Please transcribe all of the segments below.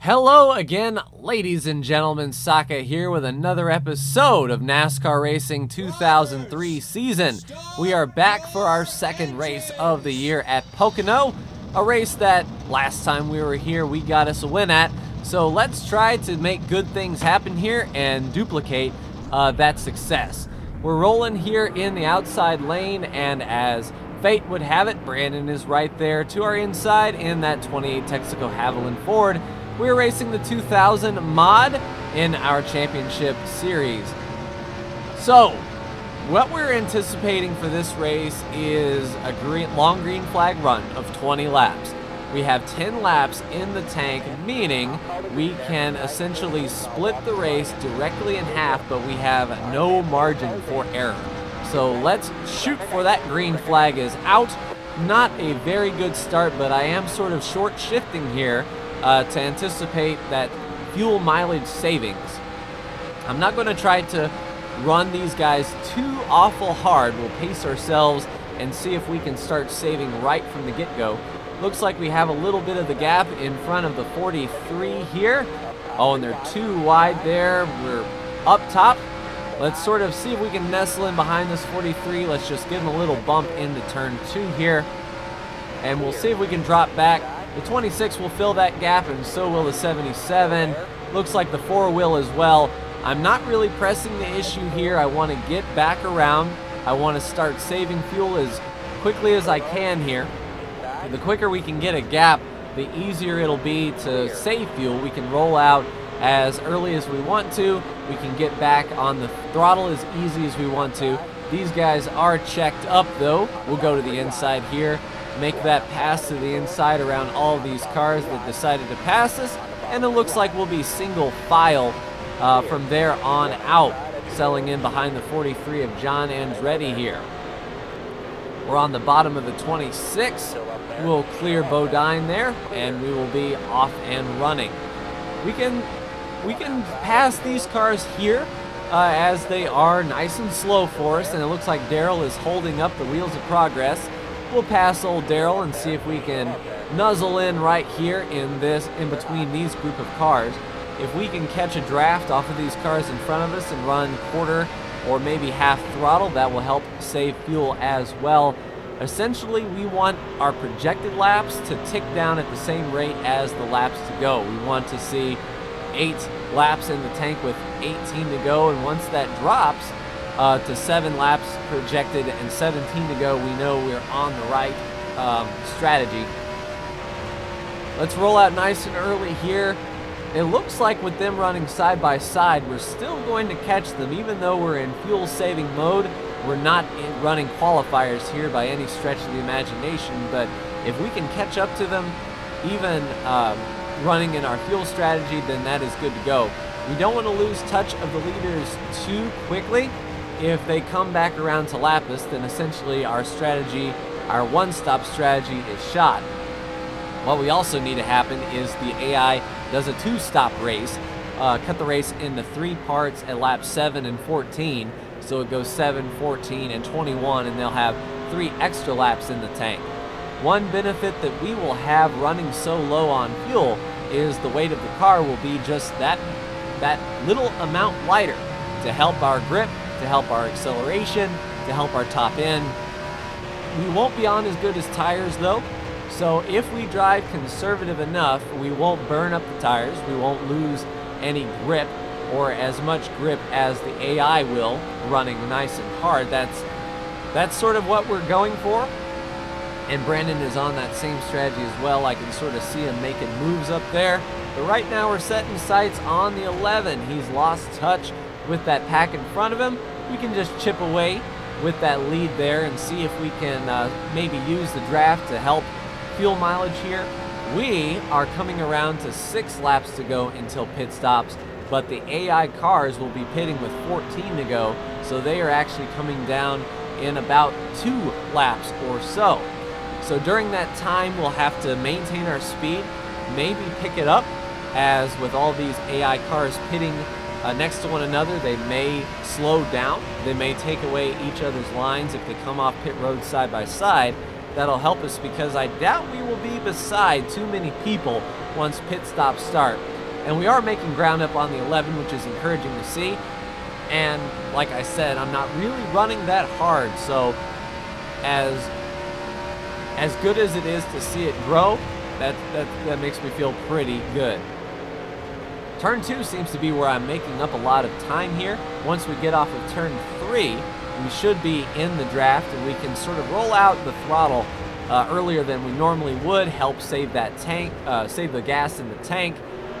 Hello again, ladies and gentlemen. Saka here with another episode of NASCAR Racing 2003 season. We are back for our second race of the year at Pocono, a race that last time we were here we got us a win at. So let's try to make good things happen here and duplicate that success. We're rolling here in the outside lane, and as fate would have it, Brandon is right there to our inside in that 28 Texaco Haviland Ford. We're racing the 2000 mod in our championship series. So, what we're anticipating for this race is a long green flag run of 20 laps. We have 10 laps in the tank, meaning we can essentially split the race directly in half, but we have no margin for error. So let's shoot for that green flag is out. Not a very good start, but I am sort of short shifting here to anticipate that fuel mileage savings. I'm not going to try to run these guys too awful hard. We'll pace ourselves and see if we can start saving right from the get-go. Looks like we have a little bit of the gap in front of the 43 here. Oh, and they're too wide there. We're up top. Let's sort of see if we can nestle in behind this 43. Let's just give them a little bump into turn 2 here, and we'll see if we can drop back. The 26 will fill that gap, and so will the 77. Looks like the 4 will as well. I'm not really pressing the issue here. I want to get back around. I want to start saving fuel as quickly as I can here. The quicker we can get a gap, the easier it'll be to save fuel. We can roll out as early as we want to. We can get back on the throttle as easy as we want to. These guys are checked up though. We'll go to the inside here, make that pass to the inside around all of these cars that decided to pass us, and it looks like we'll be single file from there on out, selling in behind the 43 of John Andretti here. We're on the bottom of the 26. We'll clear Bodine there, and we will be off and running. We can pass these cars here as they are nice and slow for us, and it looks like Daryl is holding up the wheels of progress. We'll pass old Daryl and see if we can nuzzle in right here in between these group of cars. If we can catch a draft off of these cars in front of us and run quarter or maybe half throttle, that will help save fuel as well. Essentially, we want our projected laps to tick down at the same rate as the laps to go. We want to see 8 laps in the tank with 18 to go, and once that drops to 7 laps projected and 17 to go, we know we're on the right strategy. Let's roll out nice and early here. It looks like with them running side by side, we're still going to catch them. Even though we're in fuel saving mode, we're not running qualifiers here by any stretch of the imagination, but if we can catch up to them, even running in our fuel strategy, then that is good to go. We don't want to lose touch of the leaders too quickly. If they come back around to lap us, then essentially our strategy, our one-stop strategy is shot. What we also need to happen is the AI does a 2-stop race, cut the race into 3 parts at lap 7 and 14. So it goes 7, 14, and 21, and they'll have 3 extra laps in the tank. One benefit that we will have running so low on fuel is the weight of the car will be just that little amount lighter to help our grip, to help our acceleration, to help our top end. We won't be on as good as tires though, so if we drive conservative enough, we won't burn up the tires, we won't lose any grip or as much grip as the AI will, running nice and hard. That's sort of what we're going for. And Brandon is on that same strategy as well. I can sort of see him making moves up there. But right now we're setting sights on the 11. He's lost touch with that pack in front of him. We can just chip away with that lead there and see if we can maybe use the draft to help fuel mileage here. We are coming around to 6 laps to go until pit stops, but the AI cars will be pitting with 14 to go, so they are actually coming down in about 2 laps or so. So during that time, we'll have to maintain our speed, maybe pick it up, as with all these AI cars pitting next to one another, they may slow down, they may take away each other's lines if they come off pit road side by side. That'll help us because I doubt we will be beside too many people once pit stops start. And we are making ground up on the 11, which is encouraging to see. And like I said, I'm not really running that hard, so as good as it is to see it grow, that makes me feel pretty good. Turn 2 seems to be where I'm making up a lot of time here. Once we get off of turn 3, we should be in the draft, and we can sort of roll out the throttle earlier than we normally would, help save that tank, save the gas in the tank.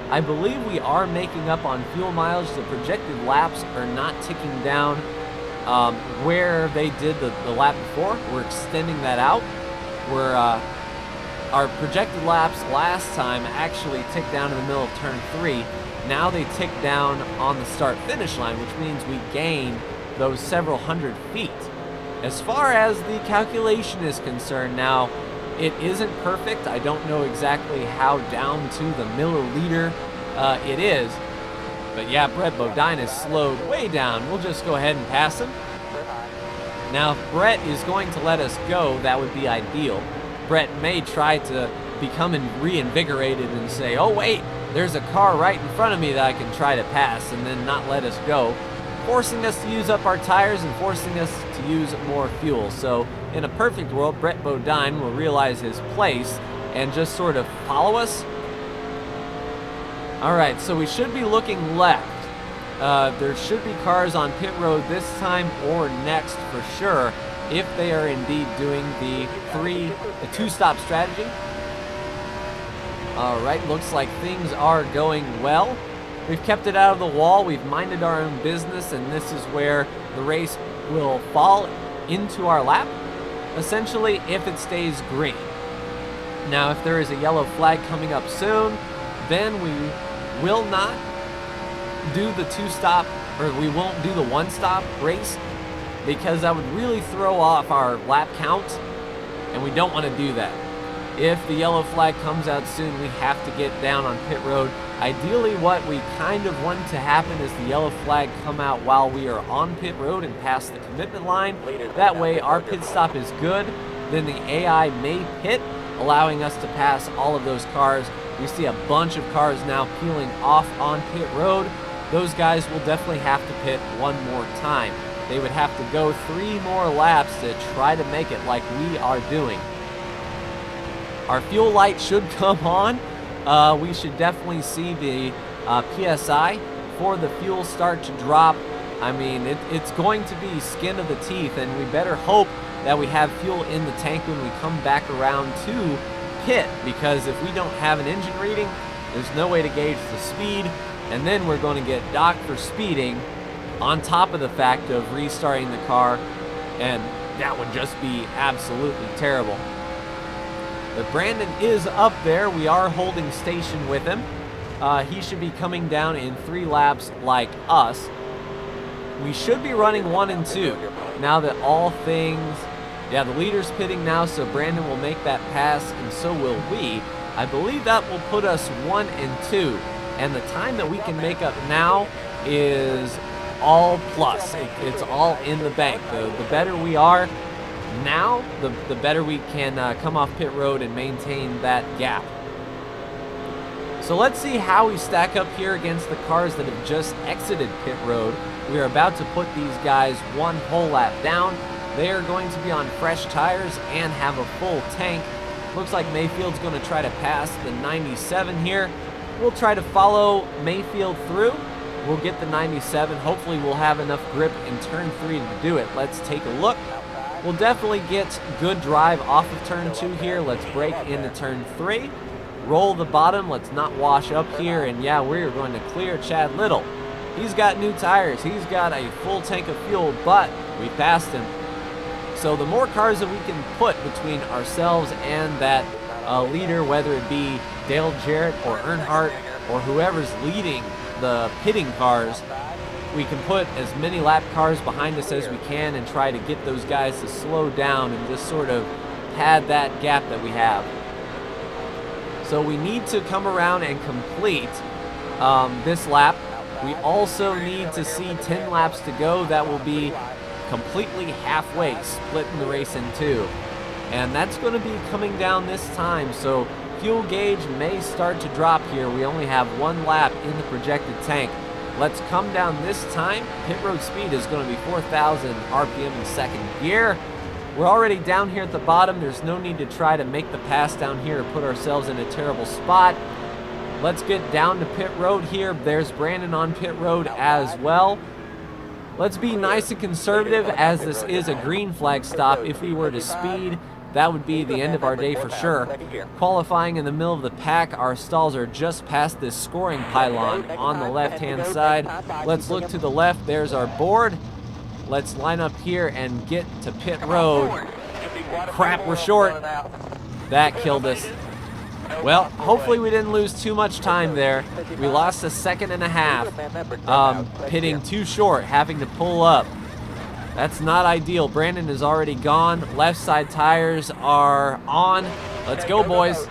I believe we are making up on fuel mileage. The projected laps are not ticking down where they did the lap before. We're extending that out. Our projected laps last time actually ticked down in the middle of turn 3. Now they tick down on the start-finish line, which means we gain those several hundred feet. As far as the calculation is concerned now, it isn't perfect. I don't know exactly how down to the milliliter it is. But yeah, Brett Bodine is slowed way down. We'll just go ahead and pass him. Now, if Brett is going to let us go, that would be ideal. Brett may try to become reinvigorated and say, oh wait, there's a car right in front of me that I can try to pass, and then not let us go, forcing us to use up our tires and forcing us to use more fuel. So in a perfect world, Brett Bodine will realize his place and just sort of follow us. All right, so we should be looking left. There should be cars on pit road this time or next for sure, if they are indeed doing the two-stop strategy. All right, looks like things are going well. We've kept it out of the wall, we've minded our own business, and this is where the race will fall into our lap, essentially, if it stays green. Now, if there is a yellow flag coming up soon, then we will not do the two-stop, or we won't do the one-stop race, because that would really throw off our lap count, and we don't want to do that. If the yellow flag comes out soon, we have to get down on pit road. Ideally, what we kind of want to happen is the yellow flag come out while we are on pit road and pass the commitment line. That way, our pit stop is good. Then the AI may pit, allowing us to pass all of those cars. We see a bunch of cars now peeling off on pit road. Those guys will definitely have to pit one more time. They would have to go 3 more laps to try to make it like we are doing. Our fuel light should come on. We should definitely see the PSI for the fuel start to drop. I mean, it's going to be skin of the teeth, and we better hope that we have fuel in the tank when we come back around to pit, because if we don't have an engine reading, there's no way to gauge the speed, and then we're going to get docked for speeding on top of the fact of restarting the car, and that would just be absolutely terrible. But Brandon is up there. We are holding station with him. He should be coming down in 3 laps like us. We should be running 1 and 2 now that all things... Yeah, the leader's pitting now, so Brandon will make that pass, and so will we. I believe that will put us 1 and 2. And the time that we can make up now is all plus. It's all in the bank. The better we are now, the better we can come off pit road and maintain that gap. So let's see how we stack up here against the cars that have just exited pit road. We are about to put these guys 1 whole lap down. They are going to be on fresh tires and have a full tank. Looks like Mayfield's going to try to pass the 97 here. We'll try to follow Mayfield through. We'll get the 97. Hopefully we'll have enough grip in turn 3 to do it. Let's take a look. We'll definitely get good drive off of turn 2 here. Let's break into turn 3. Roll the bottom. Let's not wash up here. And yeah, we're going to clear Chad Little. He's got new tires. He's got a full tank of fuel, but we passed him. So the more cars that we can put between ourselves and that leader, whether it be Dale Jarrett or Earnhardt or whoever's leading the pitting cars, we can put as many lap cars behind us as we can and try to get those guys to slow down and just sort of pad that gap that we have. So we need to come around and complete this lap. We also need to see 10 laps to go. That will be completely halfway, splitting the race in 2. And that's going to be coming down this time, so fuel gauge may start to drop here. We only have 1 lap in the projected tank. Let's come down this time. Pit road speed is going to be 4,000 RPM in second gear. We're already down here at the bottom. There's no need to try to make the pass down here or put ourselves in a terrible spot. Let's get down to pit road here. There's Brandon on pit road as well. Let's be nice and conservative, as this is a green flag stop. If we were to speed, that would be the end of our day for sure. Qualifying in the middle of the pack, our stalls are just past this scoring pylon on the left-hand side. Let's look to the left. There's our board. Let's line up here and get to pit road. Crap, we're short. That killed us. Well, hopefully we didn't lose too much time there. We lost a second and a half, pitting too short, having to pull up. That's not ideal. Brandon is already gone. Left side tires are on. Let's go, boys.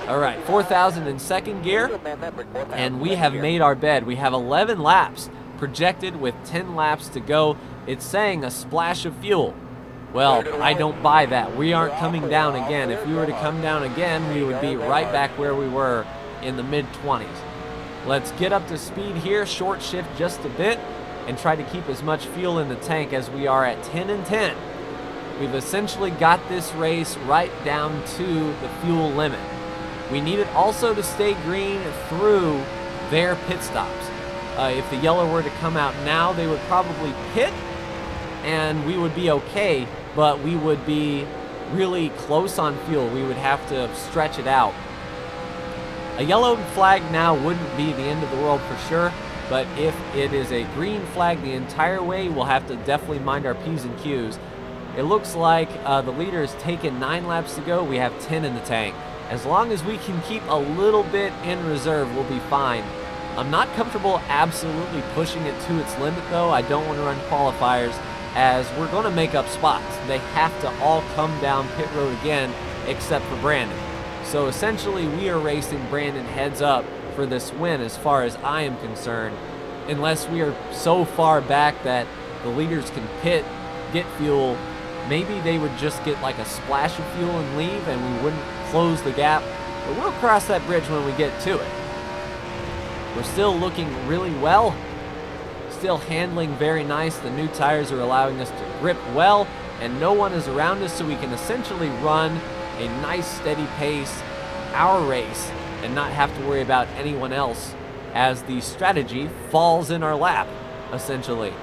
All right, 4,000 in second gear, and we have made our bed. We have 11 laps projected with 10 laps to go. It's saying a splash of fuel. Well, I don't buy that. We aren't coming down again. If we were to come down again, we would be right back where we were in the mid-20s. Let's get up to speed here, short shift just a bit, and try to keep as much fuel in the tank as we are at 10 and 10. We've essentially got this race right down to the fuel limit. We need it also to stay green through their pit stops. If the yellow were to come out now, they would probably pit, and we would be okay, but we would be really close on fuel. We would have to stretch it out. A yellow flag now wouldn't be the end of the world for sure, but if it is a green flag the entire way, we'll have to definitely mind our P's and Q's. It looks like the leader has taken 9 laps to go. We have 10 in the tank. As long as we can keep a little bit in reserve, we'll be fine. I'm not comfortable absolutely pushing it to its limit though. I don't want to run qualifiers, as we're going to make up spots. They have to all come down pit road again except for Brandon. So essentially we are racing Brandon heads up for this win as far as I am concerned, unless we are so far back that the leaders can pit, get fuel. Maybe they would just get like a splash of fuel and leave, and we wouldn't close the gap, but we'll cross that bridge when we get to it. We're still looking really well, still handling very nice. The new tires are allowing us to grip well, and no one is around us, so we can essentially run a nice steady pace, our race, and not have to worry about anyone else as the strategy falls in our lap, essentially.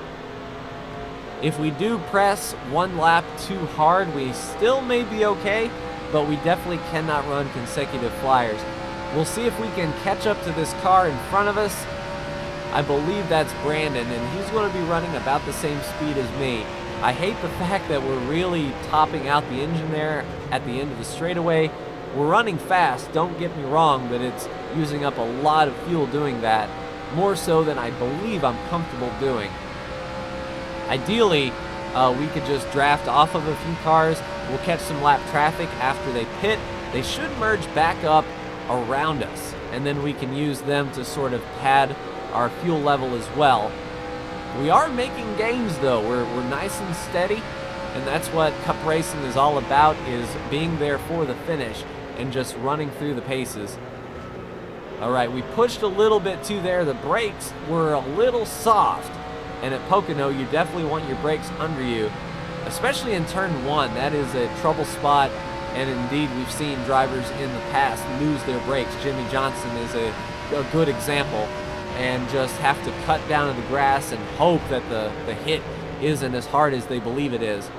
If we do press 1 lap too hard, we still may be okay, but we definitely cannot run consecutive flyers. We'll see if we can catch up to this car in front of us. I believe that's Brandon, and he's going to be running about the same speed as me. I hate the fact that we're really topping out the engine there at the end of the straightaway. We're running fast, don't get me wrong, but it's using up a lot of fuel doing that, more so than I believe I'm comfortable doing. Ideally, we could just draft off of a few cars. We'll catch some lap traffic after they pit. They should merge back up around us, and then we can use them to sort of pad our fuel level as well. We are making gains though. We're nice and steady, and that's what cup racing is all about, is being there for the finish and just running through the paces. All right, we pushed a little bit too there. The brakes were a little soft, and at Pocono you definitely want your brakes under you, especially in turn 1. That is a trouble spot, and indeed we've seen drivers in the past lose their brakes. Jimmy Johnson is a good example, and just have to cut down to the grass and hope that the hit isn't as hard as they believe it is.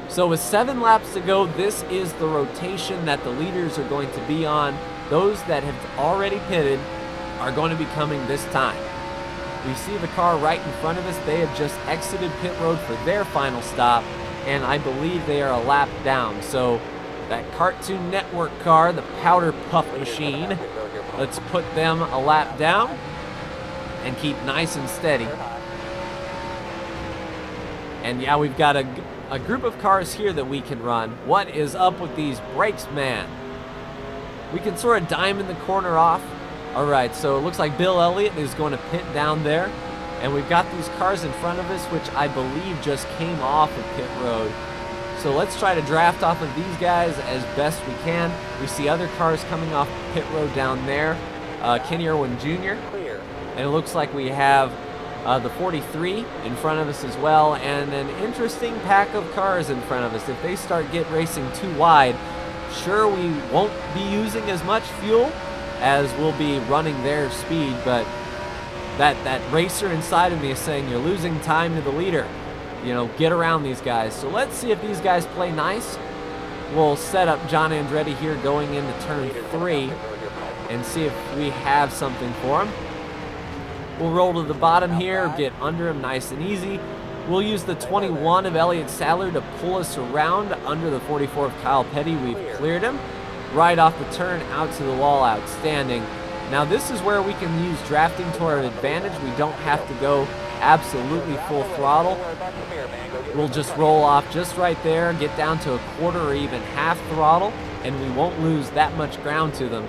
So with 7 laps to go, this is the rotation that the leaders are going to be on. Those that have already pitted are going to be coming this time. We see the car right in front of us. They have just exited pit road for their final stop, and I believe they are a lap down. So that Cartoon Network car, the Powder Puff Machine, let's put them a lap down and keep nice and steady. And yeah, we've got a group of cars here that we can run. What is up with these brakes, man? We can sort of diamond the corner off. All right, so it looks like Bill Elliott is going to pit down there, and we've got these cars in front of us, which I believe just came off of pit road. So let's try to draft off of these guys as best we can. We see other cars coming off pit road down there. Kenny Irwin Jr. And it looks like we have the 43 in front of us as well, and an interesting pack of cars in front of us. If they start racing too wide, sure, we won't be using as much fuel as we'll be running their speed, but that racer inside of me is saying you're losing time to the leader. You know, get around these guys. So let's see if these guys play nice. We'll set up John Andretti here going into turn 3 and see if we have something for him. We'll roll to the bottom here, get under him nice and easy. We'll use the 21 of Elliott Sadler to pull us around under the 44 of Kyle Petty. We've cleared him. Right off the turn, out to the wall, outstanding. Now this is where we can use drafting to our advantage. We don't have to go absolutely full throttle. We'll just roll off just right there, get down to a quarter or even half throttle, and we won't lose that much ground to them.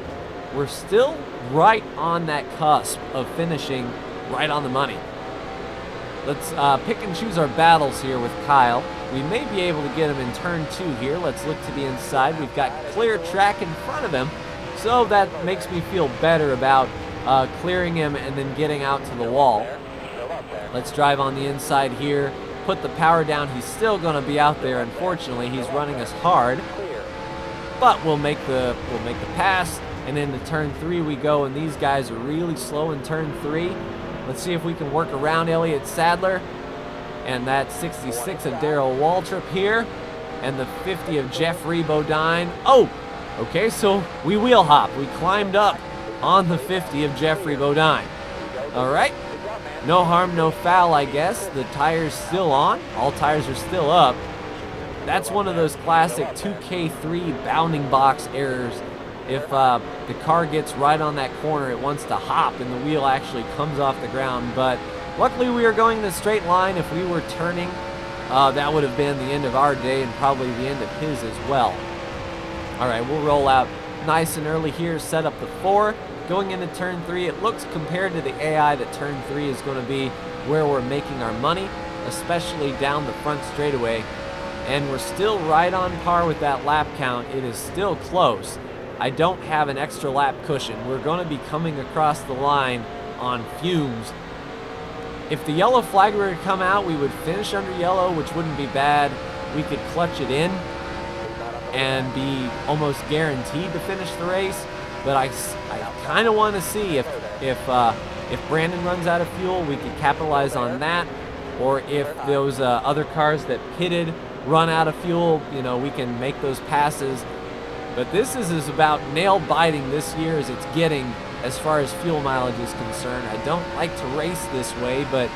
We're still right on that cusp of finishing right on the money. Let's pick and choose our battles here with Kyle. We may be able to get him in turn 2 here. Let's look to the inside. We've got clear track in front of him, so that makes me feel better about clearing him and then getting out to the wall. Let's drive on the inside here, put the power down. He's still going to be out there. Unfortunately, he's running us hard, but we'll make the pass. And into turn 3 we go, and these guys are really slow in turn 3. Let's see if we can work around Elliott Sadler. And that 66 of Darrell Waltrip here. And the 50 of Jeffrey Bodine. Oh, okay, so we wheel hop. We climbed up on the 50 of Jeffrey Bodine. All right, no harm, no foul, I guess. The tire's still on. All tires are still up. That's one of those classic 2K3 bounding box errors. If the car gets right on that corner, it wants to hop and the wheel actually comes off the ground. But luckily we are going in a straight line. If we were turning, that would have been the end of our day and probably the end of his as well. All right, we'll roll out nice and early here, set up the 4. Going into turn 3, it looks compared to the AI that turn 3 is going to be where we're making our money, especially down the front straightaway. And we're still right on par with that lap count. It is still close. I don't have an extra lap cushion. We're going to be coming across the line on fumes. If the yellow flag were to come out, we would finish under yellow, which wouldn't be bad. We could clutch it in and be almost guaranteed to finish the race. But I kind of want to see if Brandon runs out of fuel, we could capitalize on that. Or if those other cars that pitted run out of fuel, you know, we can make those passes. But this is about nail biting this year as it's getting as far as fuel mileage is concerned. I don't like to race this way, but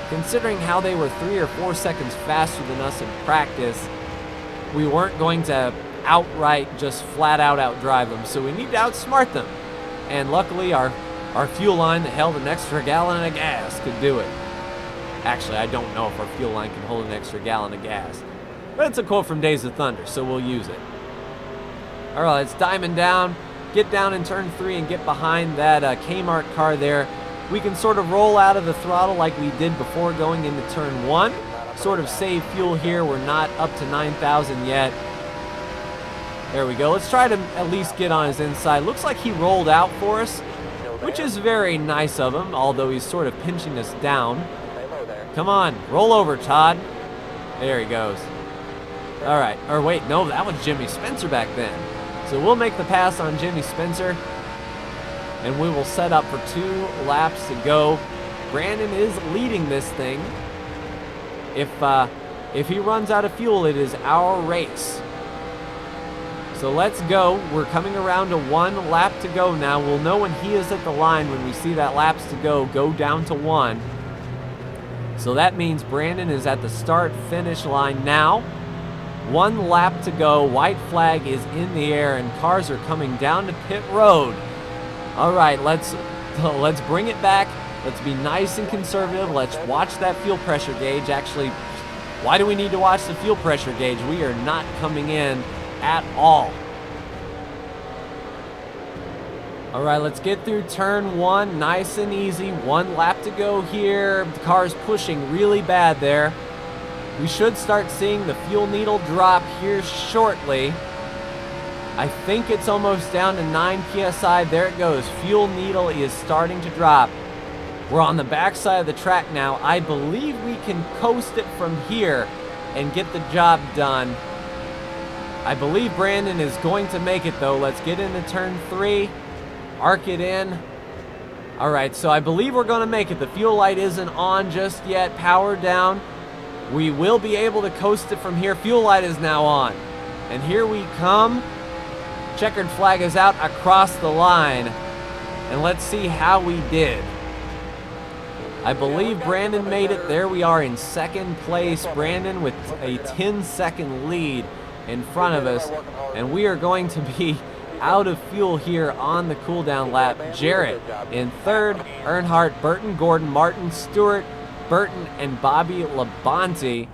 considering how they were 3 or 4 seconds faster than us in practice, we weren't going to outright just flat out outdrive them. So we need to outsmart them. And luckily our fuel line that held an extra gallon of gas could do it. Actually, I don't know if our fuel line can hold an extra gallon of gas. But it's a quote from Days of Thunder, so we'll use it. All right, let's diamond down, get down in turn 3 and get behind that Kmart car there. We can sort of roll out of the throttle like we did before going into turn 1. Sort of save fuel here. We're not up to 9,000 yet. There we go. Let's try to at least get on his inside. Looks like he rolled out for us, which is very nice of him, although he's sort of pinching us down. Come on, roll over, Todd. There he goes. All right, or wait, no, that was Jimmy Spencer back then. So we'll make the pass on Jimmy Spencer, and we will set up for 2 laps to go. Brandon is leading this thing. If he runs out of fuel, it is our race. So let's go. We're coming around to 1 lap to go now. We'll know when he is at the line when we see that laps to go down to 1. So that means Brandon is at the start-finish line now. 1 lap to go. White flag is in the air, and cars are coming down to pit road. All right, let's bring it back. Let's be nice and conservative. Let's watch that fuel pressure gauge. Actually, why do we need to watch the fuel pressure gauge? We are not coming in at all. All right, let's get through turn 1 nice and easy. 1 lap to go here. The car's pushing really bad there. We should start seeing the fuel needle drop here shortly. I think it's almost down to 9 PSI. There it goes. Fuel needle is starting to drop. We're on the backside of the track now. I believe we can coast it from here and get the job done. I believe Brandon is going to make it though. Let's get into turn 3. Arc it in. All right, so I believe we're gonna make it. The fuel light isn't on just yet. Power down. We will be able to coast it from here. Fuel light is now on. And here we come. Checkered flag is out across the line. And let's see how we did. I believe Brandon made it. There we are in second place. Brandon with a 10-second lead in front of us. And we are going to be out of fuel here on the cooldown lap. Jarrett in third. Earnhardt, Burton, Gordon, Martin, Stewart, Burton, and Bobby Labonte.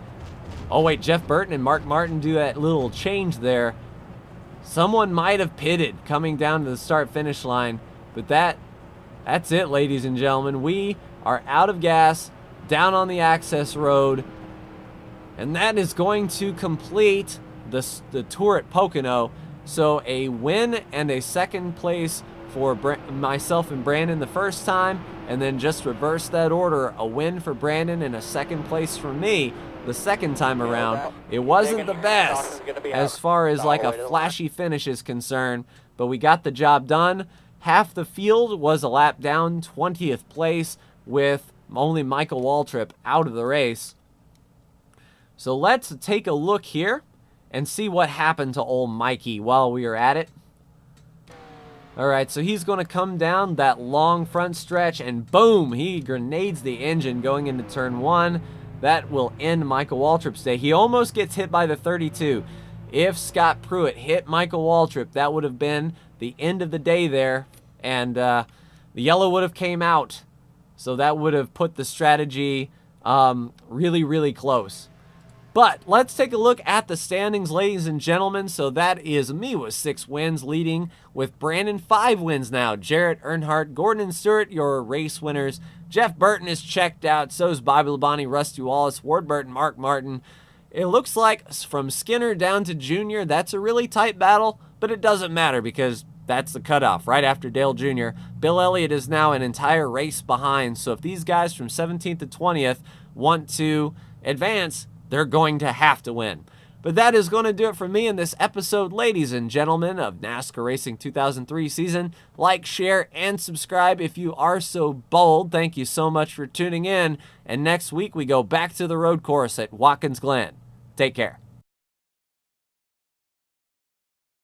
Oh wait, Jeff Burton and Mark Martin do that little change there. Someone might have pitted coming down to the start-finish line, but that's it, ladies and gentlemen. We are out of gas, down on the access road, and that is going to complete the tour at Pocono. So a win and a second place for myself and Brandon the first time, and then just reverse that order, a win for Brandon and a second place for me the second time around. It wasn't the best as far as like a flashy finish is concerned, but we got the job done. Half the field was a lap down, 20th place, with only Michael Waltrip out of the race. So let's take a look here and see what happened to old Mikey while we are at it. All right, so he's going to come down that long front stretch, and boom, he grenades the engine going into turn 1. That will end Michael Waltrip's day. He almost gets hit by the 32. If Scott Pruitt hit Michael Waltrip, that would have been the end of the day there, and the yellow would have came out. So that would have put the strategy really, really close. But let's take a look at the standings, ladies and gentlemen. So that is me with 6 wins, leading with Brandon 5 wins now. Jarrett, Earnhardt, Gordon, and Stewart, your race winners. Jeff Burton is checked out. So is Bobby Labonte, Rusty Wallace, Ward Burton, Mark Martin. It looks like from Skinner down to Junior, that's a really tight battle, but it doesn't matter because that's the cutoff right after Dale Jr. Bill Elliott is now an entire race behind. So if these guys from 17th to 20th want to advance, they're going to have to win. But that is going to do it for me in this episode, ladies and gentlemen, of NASCAR Racing 2003 season. Like, share, and subscribe if you are so bold. Thank you so much for tuning in. And next week, we go back to the road course at Watkins Glen. Take care.